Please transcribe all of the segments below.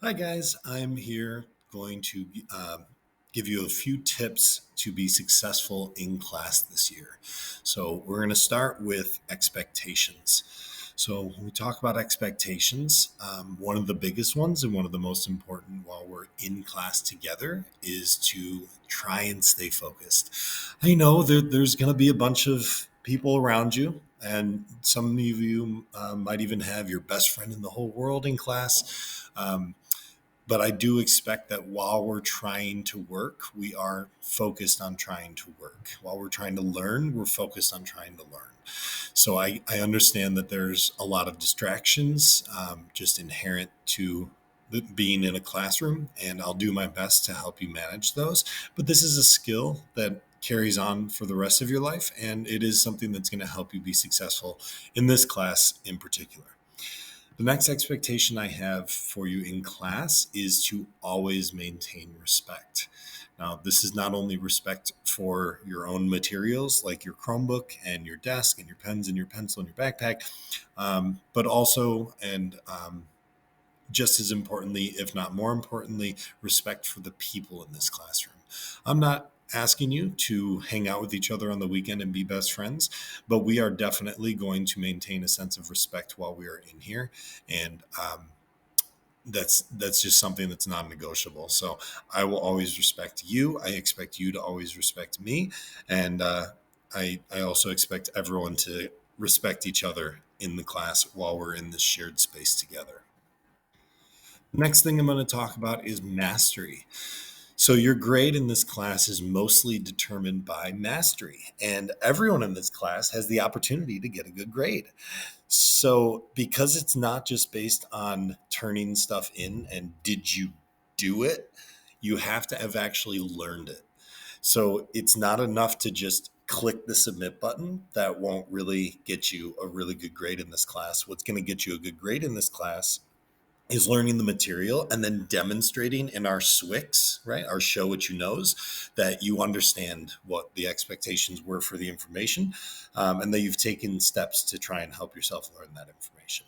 Hi, guys. I'm here going to give you a few tips to be successful in class this year. So, we're going to start with expectations. So, when we talk about expectations, one of the biggest ones and one of the most important while we're in class together is to try and stay focused. I know there's going to be a bunch of people around you, and some of you might even have your best friend in the whole world in class. But I do expect that while we're trying to work, we are focused on trying to work. While we're trying to learn, we're focused on trying to learn. So I understand that there's a lot of distractions just inherent to being in a classroom, and I'll do my best to help you manage those. But this is a skill that carries on for the rest of your life, and it is something that's going to help you be successful in this class in particular. The next expectation I have for you in class is to always maintain respect. Now, this is not only respect for your own materials like your Chromebook and your desk and your pens and your pencil and your backpack, but also, and just as importantly, if not more importantly, respect for the people in this classroom. I'm not asking you to hang out with each other on the weekend and be best friends, but we are definitely going to maintain a sense of respect while we are in here. And that's just something that's non-negotiable. So I will always respect you. I expect you to always respect me, and I also expect everyone to respect each other in the class while we're in this shared space together. Next thing I'm going to talk about is mastery. So, your grade in this class is mostly determined by mastery, and everyone in this class has the opportunity to get a good grade. So, because it's not just based on turning stuff in and did you do it, you have to have actually learned it. So, it's not enough to just click the submit button. That won't really get you a really good grade in this class. What's going to get you a good grade in this class is learning the material and then demonstrating in our SWICs, right? Our show what you knows, that you understand what the expectations were for the information, and that you've taken steps to try and help yourself learn that information.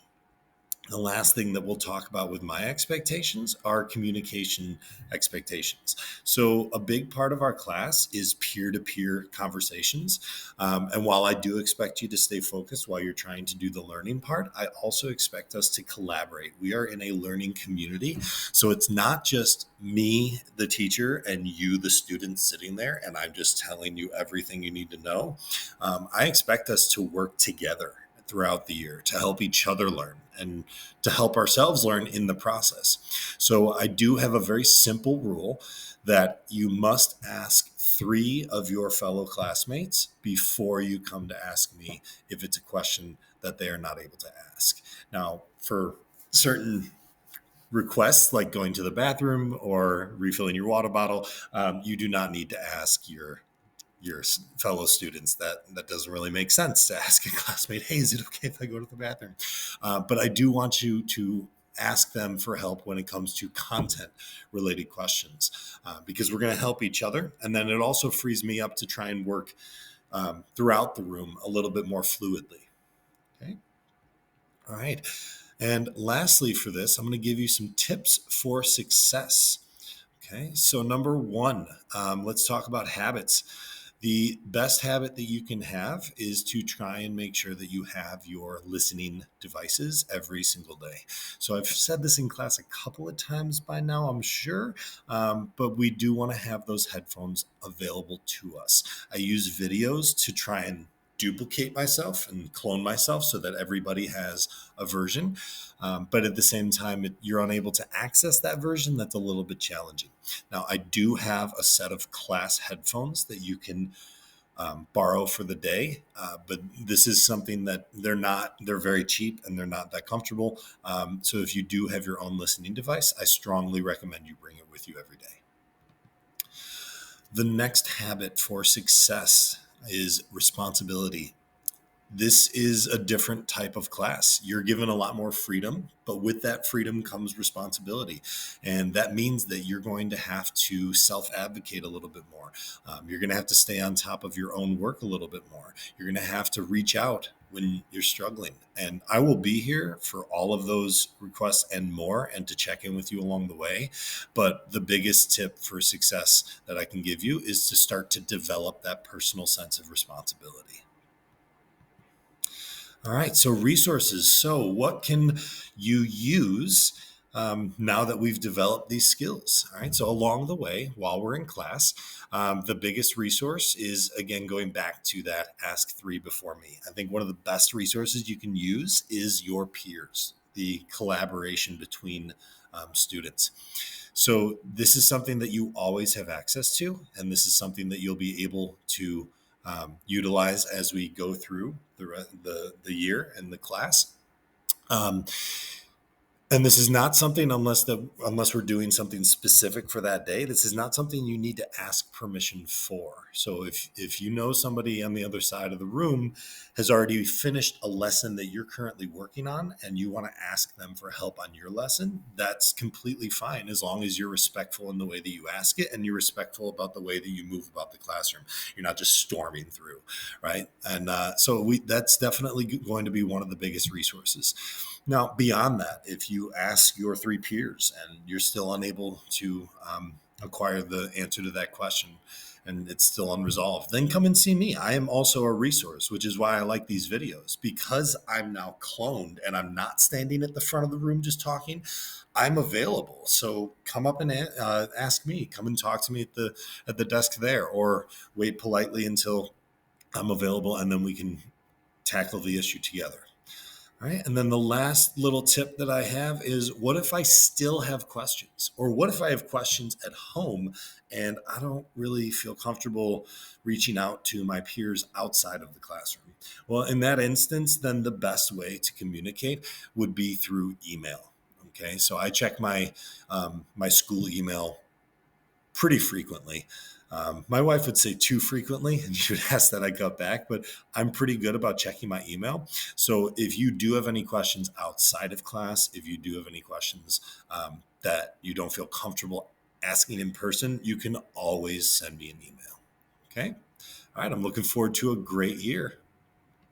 The last thing that we'll talk about with my expectations are communication expectations. So, a big part of our class is peer to peer conversations. And while I do expect you to stay focused while you're trying to do the learning part, I also expect us to collaborate. We are in a learning community. So, it's not just me, the teacher, and you, the student, sitting there, and I'm just telling you everything you need to know. I expect us to work together throughout the year to help each other learn and to help ourselves learn in the process. So I do have a very simple rule that you must ask 3 of your fellow classmates before you come to ask me if it's a question that they are not able to ask. Now, for certain requests like going to the bathroom or refilling your water bottle, you do not need to ask your fellow students. That doesn't really make sense to ask a classmate, hey, is it okay if I go to the bathroom? But I do want you to ask them for help when it comes to content related questions, because we're going to help each other, and then it also frees me up to try and work throughout the room a little bit more fluidly. Okay. All right. And lastly, for this, I'm going to give you some tips for success. Okay, so number one, let's talk about habits. The best habit that you can have is to try and make sure that you have your listening devices every single day. So I've said this in class a couple of times by now, I'm sure, but we do want to have those headphones available to us. I use videos to try and duplicate myself and clone myself so that everybody has a version. But at the same time, you're unable to access that version. That's a little bit challenging. Now, I do have a set of class headphones that you can borrow for the day, but this is something that they're very cheap and they're not that comfortable. So if you do have your own listening device, I strongly recommend you bring it with you every day. The next habit for success is responsibility. this is a different type of class. You're given a lot more freedom, but with that freedom comes responsibility. And that means that you're going to have to self advocate a little bit more. You're going to have to stay on top of your own work a little bit more. You're going to have to reach out when you're struggling. And I will be here for all of those requests and more, and to check in with you along the way. But the biggest tip for success that I can give you is to start to develop that personal sense of responsibility. All right, so resources. So, what can you use now that we've developed these skills? All right, so along the way, while we're in class, the biggest resource is, again, going back to that ask three before me. I think one of the best resources you can use is your peers, the collaboration between students. So, this is something that you always have access to, and this is something that you'll be able to utilize as we go through the year and the class. Um, and this is not something, unless we're doing something specific for that day, this is not something you need to ask permission for. So if you know somebody on the other side of the room has already finished a lesson that you're currently working on and you want to ask them for help on your lesson, that's completely fine, as long as you're respectful in the way that you ask it and you're respectful about the way that you move about the classroom. You're not just storming through, right? And that's definitely going to be one of the biggest resources. Now, beyond that, if you ask your three peers and you're still unable to acquire the answer to that question and it's still unresolved, then come and see me. I am also a resource, which is why I like these videos, because I'm now cloned and I'm not standing at the front of the room just talking. I'm available. So come up and ask me. Come and talk to me at the desk there, or wait politely until I'm available, and then we can tackle the issue together. All right. And then the last little tip that I have is, what if I still have questions? Or what if I have questions at home and I don't really feel comfortable reaching out to my peers outside of the classroom? Well, in that instance, then the best way to communicate would be through email. Okay. So I check my school email pretty frequently. My wife would say too frequently, and she would ask that I cut back, but I'm pretty good about checking my email. So if you do have any questions outside of class, if you do have any questions that you don't feel comfortable asking in person, you can always send me an email. Okay. All right. I'm looking forward to a great year.